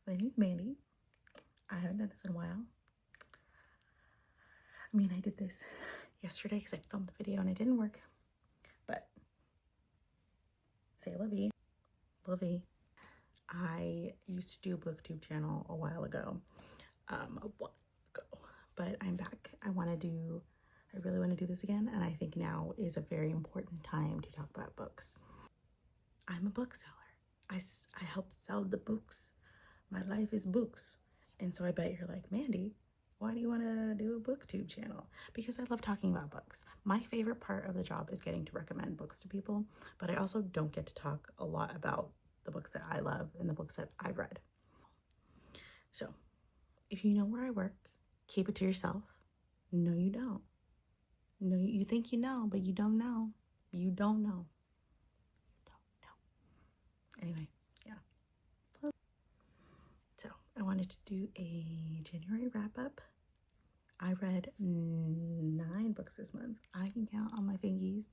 My name's Mandy. I haven't done this in a while. I mean, I did this yesterday because I filmed the video and it didn't work. But, say la vie. La vie. I used to do a booktube channel a while ago. But I'm back. I really want to do this again. And I think now is a very important time to talk about books. I'm a bookseller. I help sell the books. My life is books. And so I bet you're like, Mandy, why do you want to do a booktube channel? Because I love talking about books. My favorite part of the job is getting to recommend books to people, but I also don't get to talk a lot about the books that I love and the books that I've read. So if you know where I work, keep it to yourself. No, you don't. No, you think you know, but you don't know. You don't know. You don't know. Anyway, yeah. So I wanted to do a January wrap-up. I read 9 books this month. I can count on my fingies.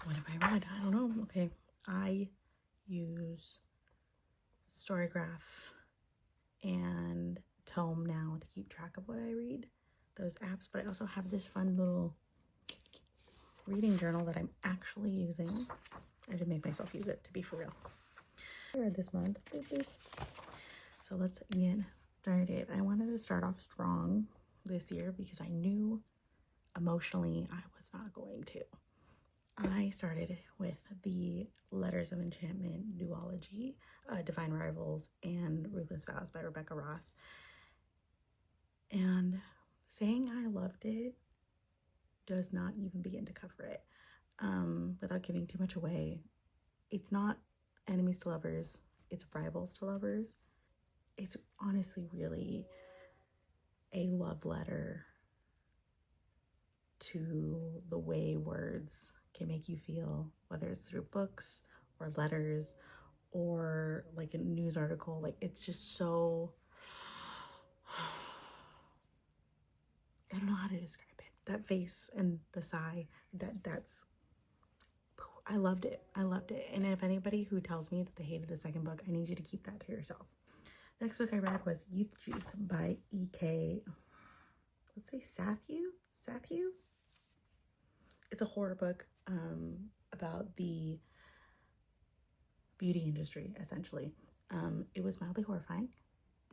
What have I read? I don't know. Okay. I use Storygraph and Tome now to keep track of what I read. Those apps. But I also have this fun little reading journal that I'm actually using. I did make myself use it, to be for real. I read this month. So let's get started. I wanted to start off strong this year because I knew emotionally I was not going to. I started with the Letters of Enchantment duology, Divine Rivals and Ruthless Vows by Rebecca Ross. And saying I loved it does not even begin to cover it. Without giving too much away, it's not enemies to lovers, it's rivals to lovers. It's honestly really a love letter to the way words can make you feel, whether it's through books or letters or like a news article. Like, it's just so, I don't know how to describe it. That face and the sigh, that's I loved it. I loved it. And if anybody who tells me that they hated the second book, I need you to keep that to yourself. The next book I read was Youthjuice by E.K. Let's say Sathue. It's a horror book about the beauty industry, essentially. It was mildly horrifying.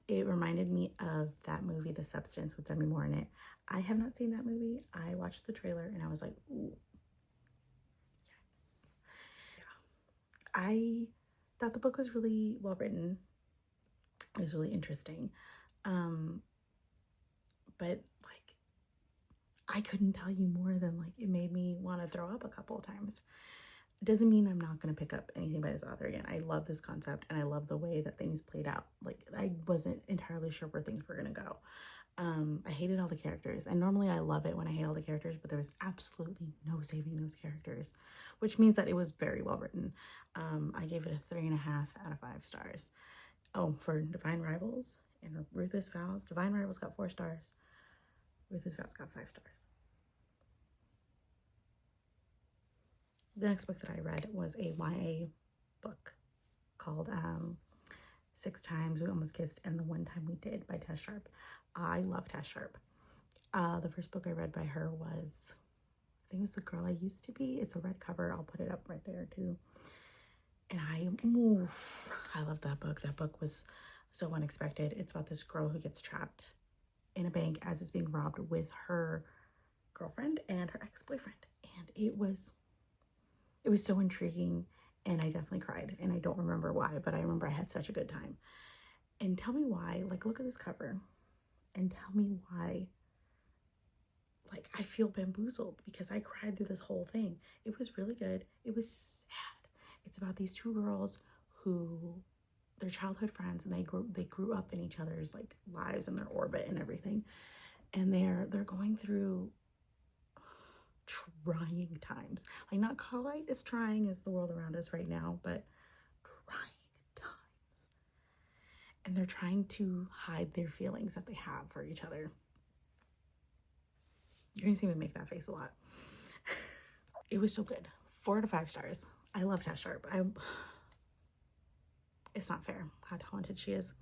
It reminded me of that movie, The Substance, with Demi Moore in it. I have not seen that movie. I watched the trailer and I was like, ooh, yes. Yeah. I thought the book was really well written. It was really interesting. But like, I couldn't tell you more than like, it made me want to throw up a couple of times. It doesn't mean I'm not going to pick up anything by this author again. I love this concept and I love the way that things played out. Like, I wasn't entirely sure where things were going to go. I hated all the characters, and normally I love it when I hate all the characters, but there was absolutely no saving those characters, which means that it was very well written. I gave it a 3.5 out of 5 stars. Oh, for Divine Rivals and Ruthless Vows, Divine Rivals got 4 stars. Ruthless Vows got 5 stars. The next book that I read was a YA book called 6 Times We Almost Kissed and the One Time We Did by Tess Sharpe. I love Tess Sharpe. The first book I read by her was, I think it was The Girl I Used to Be. It's a red cover. I'll put it up right there too. And I love that book. That book was so unexpected. It's about this girl who gets trapped in a bank as it's being robbed with her girlfriend and her ex-boyfriend. And it was so intriguing, and I definitely cried, and I don't remember why, but I remember I had such a good time. And tell me why, like, look at this cover and tell me why, like, I feel bamboozled, because I cried through this whole thing. It was really good. It was sad. It's about these 2 girls who, they're childhood friends, and they grew up in each other's like lives and their orbit and everything, and they're going through trying times. Like, not quite as trying as the world around us right now, but trying times. And they're trying to hide their feelings that they have for each other. You're gonna see me make that face a lot. It was so good. 4 out of 5 stars. I love Tess Sharpe. It's not fair how talented she is.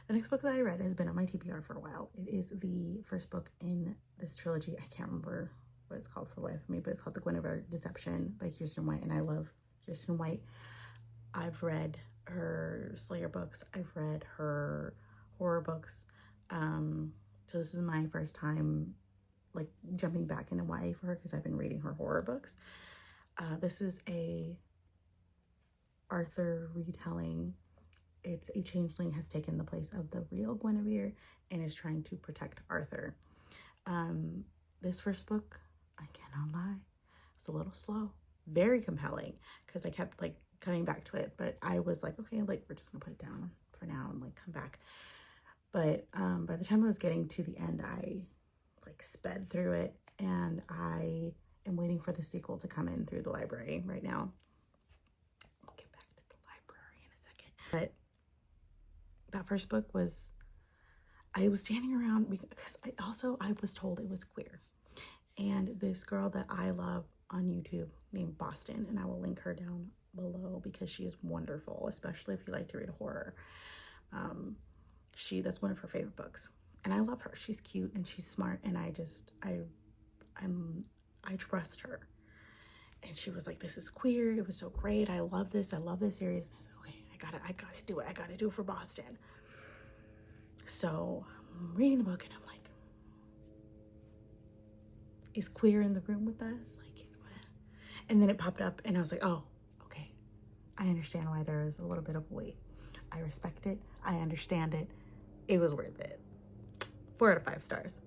The next book that I read has been on my TBR for a while. It is the first book in this trilogy. I can't remember what it's called for the life of me, but it's called The Guinevere Deception by Kiersten White, and I love Kiersten White. I've read her Slayer books. I've read her horror books. So this is my first time like jumping back into YA for her because I've been reading her horror books. This is a Arthur retelling. It's a changeling has taken the place of the real Guinevere and is trying to protect Arthur. This first book, I cannot lie, it's a little slow. Very compelling because I kept like coming back to it, but I was like, okay, like we're just gonna put it down for now and like come back. But by the time I was getting to the end, I like sped through it, and I am waiting for the sequel to come in through the library right now. I'll get back to the library in a second. But that first book was, I was standing around because I was told it was queer. And this girl that I love on YouTube named Boston, and I will link her down below because she is wonderful, especially if you like to read horror. That's one of her favorite books. And I love her. She's cute and she's smart, and I trust her. And she was like, this is queer. It was so great. I love this series. And I said, okay, I gotta do it. I gotta do it for Boston. So I'm reading the book and I'm like, is queer in the room with us? Like, and then it popped up and I was like, oh, okay. I understand why there is a little bit of weight. I respect it. I understand it. It was worth it. 4 out of 5 stars.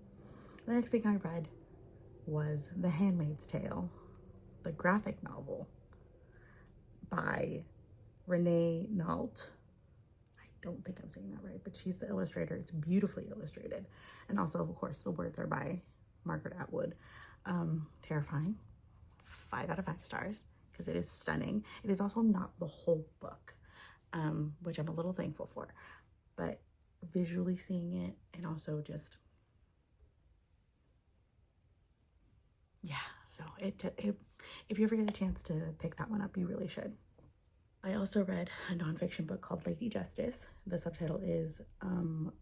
The next thing I read was The Handmaid's Tale, the graphic novel by Renee Nault. I don't think I'm saying that right, but she's the illustrator. It's beautifully illustrated. And also, of course, the words are by Margaret Atwood. Terrifying. 5 out of 5 stars because it is stunning. It is also not the whole book, which I'm a little thankful for, but visually seeing it, and also just, yeah, so if you ever get a chance to pick that one up, you really should. I also read a nonfiction book called Lady Justice. The subtitle is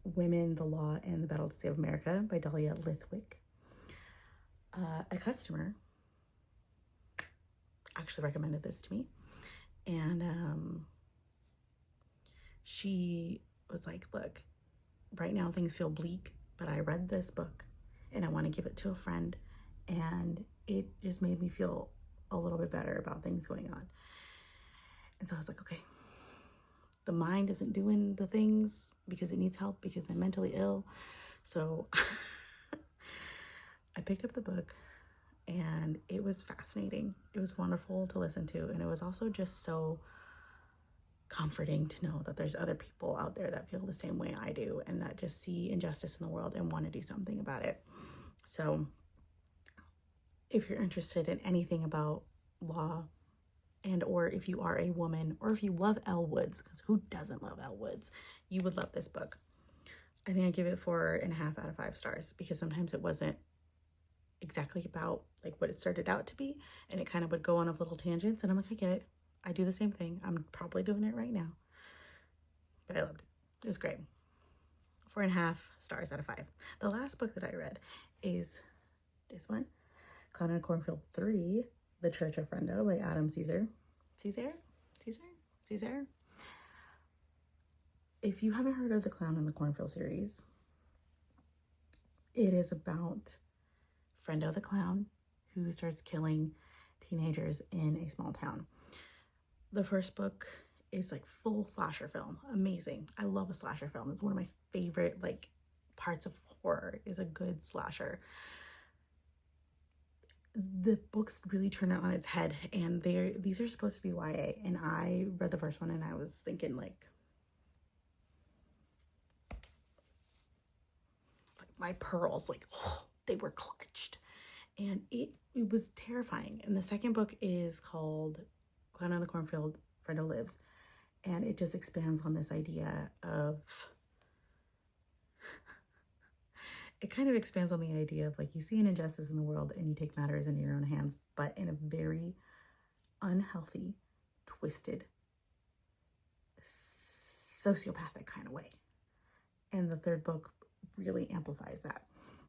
Women, the Law, and the Battle to Save America by Dahlia Lithwick. A customer actually recommended this to me, and she was like, look, right now things feel bleak, but I read this book and I want to give it to a friend, and it just made me feel a little bit better about things going on. And so I was like, okay, the mind isn't doing the things because it needs help because I'm mentally ill. So I picked up the book, and it was fascinating. It was wonderful to listen to, and it was also just so comforting to know that there's other people out there that feel the same way I do, and that just see injustice in the world and want to do something about it. So if you're interested in anything about law, and or if you are a woman, or if you love Elle Woods, because who doesn't love Elle Woods, you would love this book. I think I give it 4.5 out of 5 stars because sometimes it wasn't exactly about like what it started out to be, and it kind of would go on a little tangents, and I'm like, I get it. I do the same thing. I'm probably doing it right now. But I loved it. It was great. 4.5 stars out of 5. The last book that I read is this one, Clown and Cornfield 3, The Church of Frendo by Adam Cesare. Cesare? If you haven't heard of the Clown and the Cornfield series, it is about Frendo the clown who starts killing teenagers in a small town. The first book is like full slasher film. Amazing. I love a slasher film. It's one of my favorite like parts of horror is a good slasher. The books really turn it on its head, and these are supposed to be YA, and I read the first one and I was thinking like my pearls, like, oh, they were clutched, and it was terrifying. And the second book is called Clown on the Cornfield, Frendo Lives, and it just expands on this idea of, it kind of expands on the idea of like you see an injustice in the world and you take matters into your own hands, but in a very unhealthy, twisted, sociopathic kind of way. And the third book really amplifies that.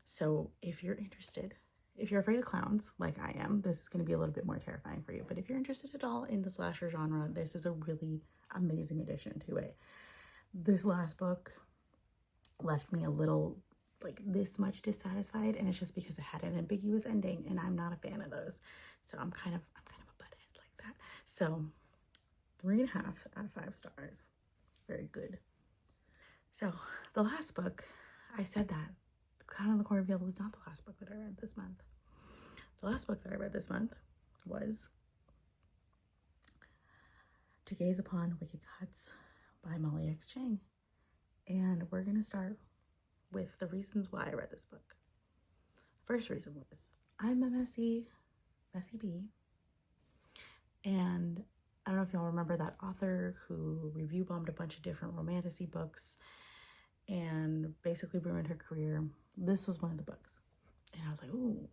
So if you're interested, if you're afraid of clowns, like I am, this is going to be a little bit more terrifying for you. But if you're interested at all in the slasher genre, this is a really amazing addition to it. This last book left me a little, like, this much dissatisfied, and it's just because it had an ambiguous ending, and I'm not a fan of those. So I'm kind of a butthead like that. So 3.5 out of 5 stars. Very good. So the last book, I said that The Clown in the Cornfield was not the last book that I read this month. The last book that I read this month was To Gaze Upon Wicked Gods by Molly X. Chang. And we're going to start with the reasons why I read this book. First reason was I'm a messy bee. And I don't know if y'all remember that author who review bombed a bunch of different romantasy books and basically ruined her career. This was one of the books. And I was like, ooh,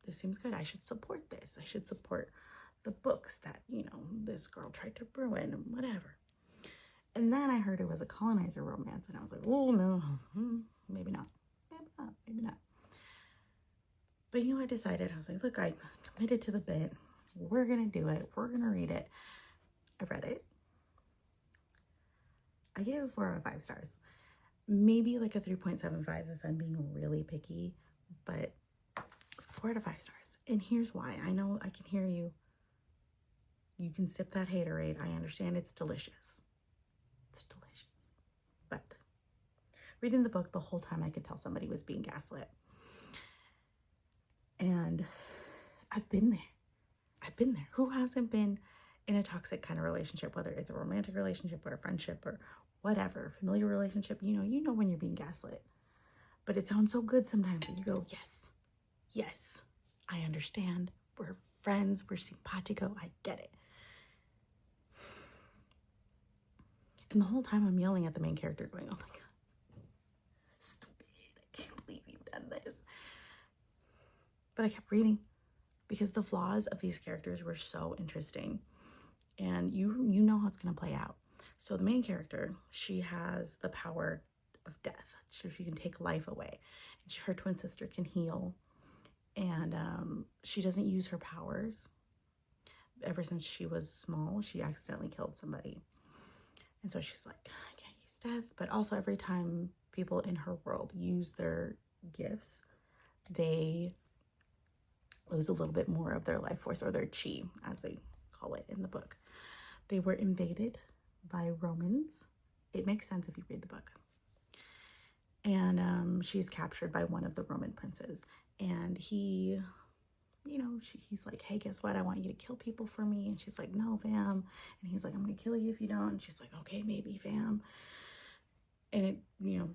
this seems good. I should support this. I should support the books that, you know, this girl tried to ruin and whatever. And then I heard it was a colonizer romance. And I was like, oh, no, maybe not. Maybe not. But you know, I decided, I was like, look, I committed to the bit. We're going to do it. We're going to read it. I read it. I gave it 4 out of 5 stars. Maybe like a 3.75 if I'm being really picky, but 4 out of 5 stars. And here's why. I know I can hear you. You can sip that haterade. I understand it's delicious. It's delicious. But reading the book the whole time, I could tell somebody was being gaslit. And I've been there. Who hasn't been in a toxic kind of relationship, whether it's a romantic relationship or a friendship or whatever, familiar relationship? You know when you're being gaslit. But it sounds so good sometimes that you go, yes, I understand. We're friends. We're simpatico. I get it. And the whole time I'm yelling at the main character going, oh my God, stupid. I can't believe you've done this. But I kept reading because the flaws of these characters were so interesting. And you know how it's going to play out. So the main character, she has the power of death. She can take life away. And her twin sister can heal. And she doesn't use her powers. Ever since she was small, she accidentally killed somebody. And so she's like, I can't use death. But also every time people in her world use their gifts, they lose a little bit more of their life force, or their chi, as they call it in the book. They were invaded by Romans. It makes sense if you read the book. And she's captured by one of the Roman princes. And he, he's like, hey, guess what? I want you to kill people for me. And she's like, no, fam. And he's like, I'm going to kill you if you don't. And she's like, okay, maybe, fam. And it,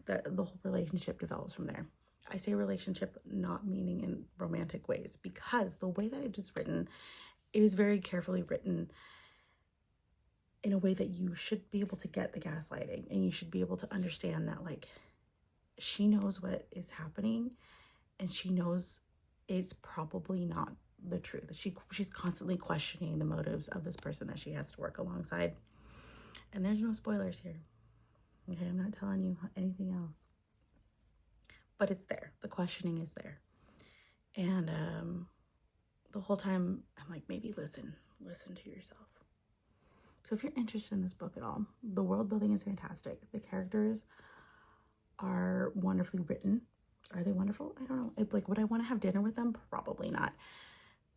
the whole relationship develops from there. I say relationship not meaning in romantic ways, because the way that it is written, it is very carefully written in a way that you should be able to get the gaslighting, and you should be able to understand that, like, she knows what is happening, and she knows it's probably not the truth. She's constantly questioning the motives of this person that she has to work alongside. And there's no spoilers here. Okay, I'm not telling you anything else. But it's there. The questioning is there. And the whole time, I'm like, maybe listen to yourself. So if you're interested in this book at all, the world building is fantastic. The characters are wonderfully written. Are they wonderful? I don't know. Would I want to have dinner with them? Probably not.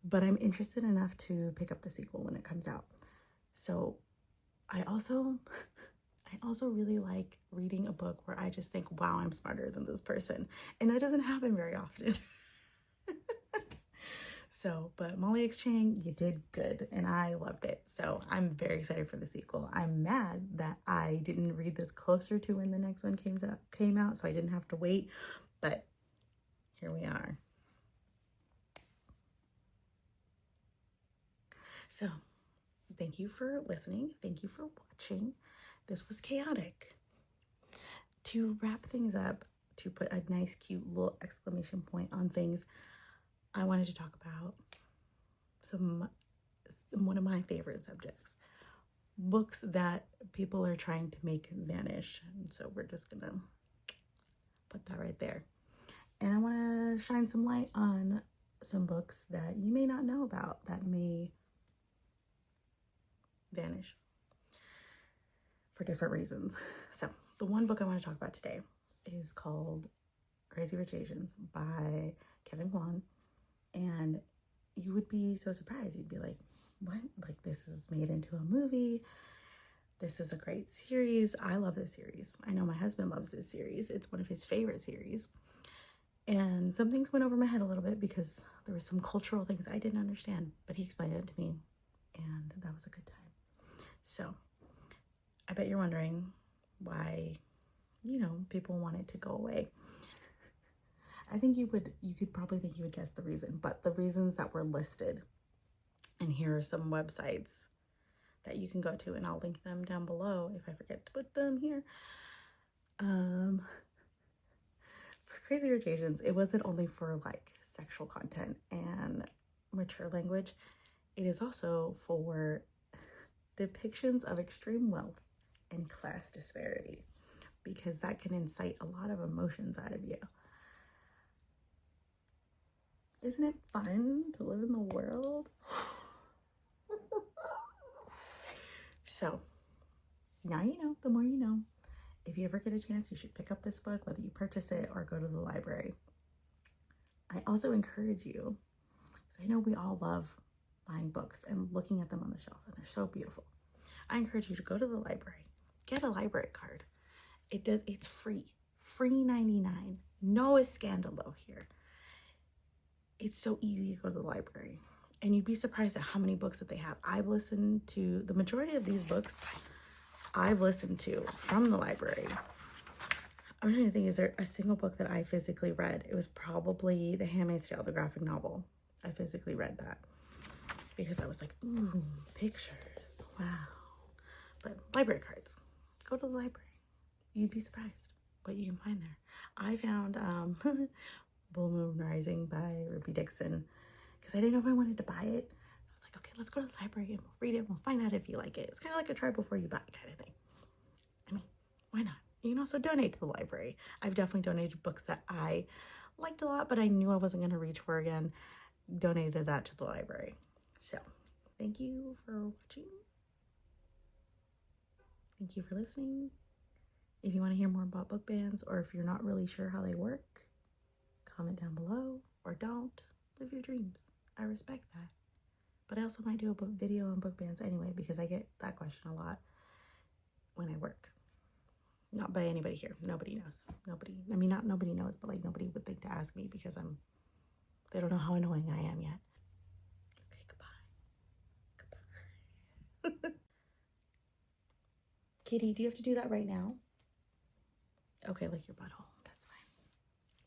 But I'm interested enough to pick up the sequel when it comes out. So I also really like reading a book where I just think, wow, I'm smarter than this person. And that doesn't happen very often. But Molly X. Chang, you did good, and I loved it. So I'm very excited for the sequel. I'm mad that I didn't read this closer to when the next one came out, so I didn't have to wait. But here we are. So thank you for listening. Thank you for watching. This was chaotic. To wrap things up, to put a nice, cute little exclamation point on things, I wanted to talk about one of my favorite subjects. Books that people are trying to make vanish. And so we're just gonna put that right there. And I want to shine some light on some books that you may not know about that may vanish for different reasons. So the one book I want to talk about today is called Crazy Rich Asians by Kwan. And you would be so surprised. You'd be like, what? Like, this is made into a movie. This is a great series. I love this series. I know my husband loves this series. It's one of his favorite series. And some things went over my head a little bit because there were some cultural things I didn't understand, but he explained it to me, and that was a good time. So I bet you're wondering why, people want it to go away. I think you could probably think you would guess the reason, but the reasons that were listed, and here are some websites that you can go to, and I'll link them down below if I forget to put them here. For Crazy Rich Asians, it wasn't only for like sexual content and mature language. It is also for depictions of extreme wealth and class disparity, because that can incite a lot of emotions out of you. Isn't it fun to live in the world? So now you know, the more you know. If you ever get a chance, you should pick up this book, whether you purchase it or go to the library. I also encourage you, because I know we all love buying books and looking at them on the shelf, and they're so beautiful. I encourage you to go to the library, get a library card. It's free 99, no scandalo here. It's so easy to go to the library, and you'd be surprised at how many books that they have. I've listened to the majority of these books I've listened to from the library. I'm trying to think, is there a single book that I physically read? It was probably The Handmaid's Tale, the graphic novel. I physically read that because I was like, ooh, pictures, wow. But library cards, go to the library. You'd be surprised what you can find there. I found Bull Moon Rising by Ruby Dixon because I didn't know if I wanted to buy it. I was like, okay, let's go to the library and we'll read it. We'll find out if you like it. It's kind of like a try before you buy kind of thing. I mean, why not? You can also donate to the library. I've definitely donated books that I liked a lot, but I knew I wasn't going to reach for again. Donated that to the library. So thank you for watching. Thank you for listening. If you want to hear more about book bans, or if you're not really sure how they work, comment down below, or don't. Live your dreams. I respect that. But I also might do a book video on book bans anyway, because I get that question a lot when I work. Not by anybody here. Nobody knows. Not nobody knows, but like nobody would think to ask me because they don't know how annoying I am yet. Okay, goodbye. Kitty, do you have to do that right now? Okay, like your butthole.